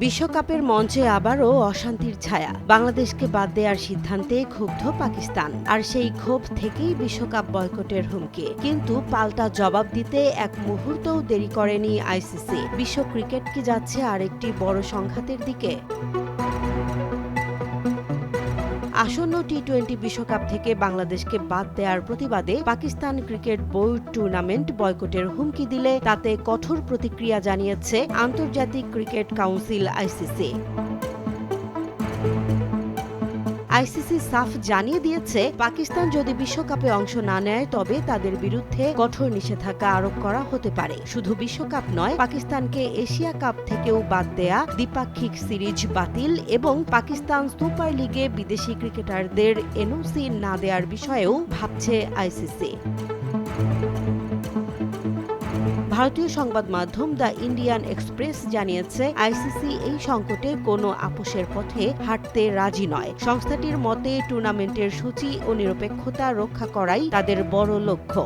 বিশ্বকাপের মঞ্চে আবারও অশান্তির ছায়া। বাংলাদেশকে বাদ দেওয়ার সিদ্ধান্তে ক্ষুব্ধ পাকিস্তান, আর সেই ক্ষোভ থেকেই বিশ্বকাপ বয়কটের হুমকি। কিন্তু পাল্টা জবাব দিতে এক মুহূর্তও দেরি করেনি আইসিসি। বিশ্ব ক্রিকেট কি যাচ্ছে আরেকটি বড় সংঘাতের দিকে? আসন্ন টি-20 বিশ্বকাপ থেকে বাংলাদেশকে বাদ দেওয়ার প্রতিবাদে পাকিস্তান ক্রিকেট বোর্ড টুর্নামেন্ট বয়কটের হুমকি দিলে তাতে কঠোর প্রতিক্রিয়া জানিয়েছে আন্তর্জাতিক ক্রিকেট কাউন্সিল আইসিসি। আইসিসি সাফ জানিয়ে দিয়েছে, পাকিস্তান যদি বিশ্বকাপে অংশ না নেয় তবে তাদের বিরুদ্ধে কঠোর নিষেধাজ্ঞা আরোপ করা হতে পারে। শুধু বিশ্বকাপ নয়, পাকিস্তানকে এশিয়া কাপ থেকেও বাদ দেয়া, দ্বিপাক্ষিক সিরিজ বাতিল এবং পাকিস্তান সুপার লিগে বিদেশি ক্রিকেটারদের এনওসি না দেওয়ার বিষয়েও ভাবছে আইসিসি। ভারতীয় সংবাদ মাধ্যম দ্য ইন্ডিয়ান এক্সপ্রেস জানিয়েছে, আইসিসি এই সংকটে কোনো আপোষের পথে হাঁটতে রাজি নয়। সংস্থাটির মতে, টুর্নামেন্টের সূচি ও নিরপেক্ষতা রক্ষা করাই তাদের বড় লক্ষ্য।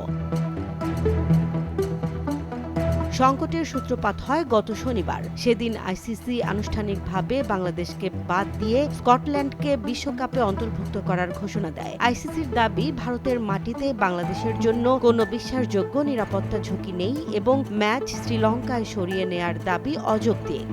সংকটের সূত্রপাত হয় গত শনিবার। সেদিন আইসিসি আনুষ্ঠানিকভাবে বাংলাদেশকে বাদ দিয়ে স্কটল্যান্ডকে বিশ্বকাপে অন্তর্ভুক্ত করার ঘোষণা দেয়। আইসিসির দাবি, ভারতের মাটিতে বাংলাদেশের জন্য কোনো বিশ্বাসযোগ্য নিরাপত্তা ঝুঁকি নেই এবং ম্যাচ শ্রীলঙ্কায় সরিয়ে নেয়ার দাবি অযৌক্তিক।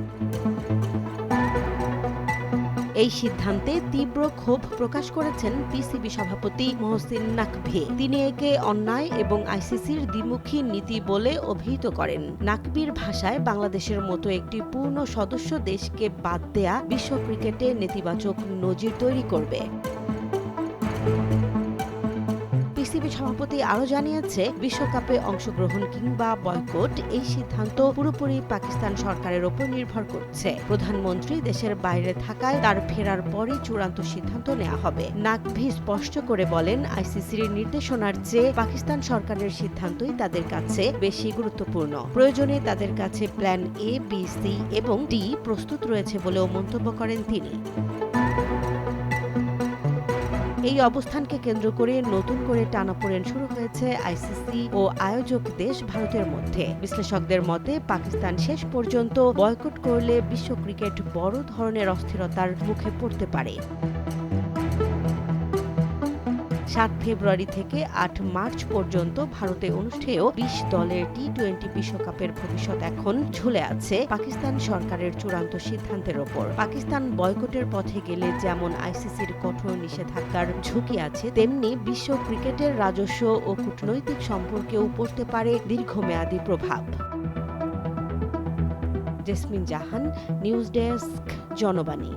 এই সিদ্ধান্তে তীব্র ক্ষোভ প্রকাশ করেছেন পিসিবি সভাপতি মহসিন নাকভি। তিনি একে অন্যায় এবং আইসিসির দ্বিমুখী নীতি বলে অভিহিত করেন। নাকভির ভাষায়, বাংলাদেশের মতো একটি পূর্ণ সদস্য দেশকে বাদ দেয়া বিশ্ব ক্রিকেটে নেতিবাচক নজির তৈরি করবে। পিসিবি সভাপতি আরও জানিয়েছে, বিশ্বকাপে অংশগ্রহণ কিংবা বয়কট এই সিদ্ধান্ত পুরোপুরি পাকিস্তান সরকারের ওপর নির্ভর করছে। প্রধানমন্ত্রী দেশের বাইরে থাকায় তার ফেরার পরই চূড়ান্ত সিদ্ধান্ত নেওয়া হবে। নাকভি স্পষ্ট করে বলেন, আইসিসির নির্দেশনার চেয়ে পাকিস্তান সরকারের সিদ্ধান্তই তাদের কাছে বেশি গুরুত্বপূর্ণ। প্রয়োজনে তাদের কাছে প্ল্যান এ, বি, সি এবং ডি প্রস্তুত রয়েছে বলেও মন্তব্য করেন তিনি। এই অবস্থানকে কেন্দ্র করে নতুন করে টানাপোড়েন শুরু হয়েছে আইসিসি ও আয়োজক দেশ ভারতের মধ্যে। বিশ্লেষকদের মতে, পাকিস্তান শেষ পর্যন্ত বয়কট করলে বিশ্ব ক্রিকেট বড় ধরনের অস্থিরতার মুখে পড়তে পারে। 7 ফেব্রুয়ারি থেকে 8 মার্চ পর্যন্ত ভারতে অনুষ্ঠেয় 20 দলের টি-20 বিশ্বকাপের ভবিষ্যৎ এখন ঝুলে আছে পাকিস্তান সরকারের চূড়ান্ত সিদ্ধান্তের ওপর। পাকিস্তান বয়কটের পথে গেলে যেমন আইসিসির কঠোর নিষেধাজ্ঞার ঝুঁকি আছে, তেমনি বিশ্ব ক্রিকেটের রাজস্ব ও কূটনৈতিক সম্পর্কেও পড়তে পারে দীর্ঘমেয়াদী প্রভাব। জেসমিন জাহান, নিউজ ডেস্ক, জনবাণী।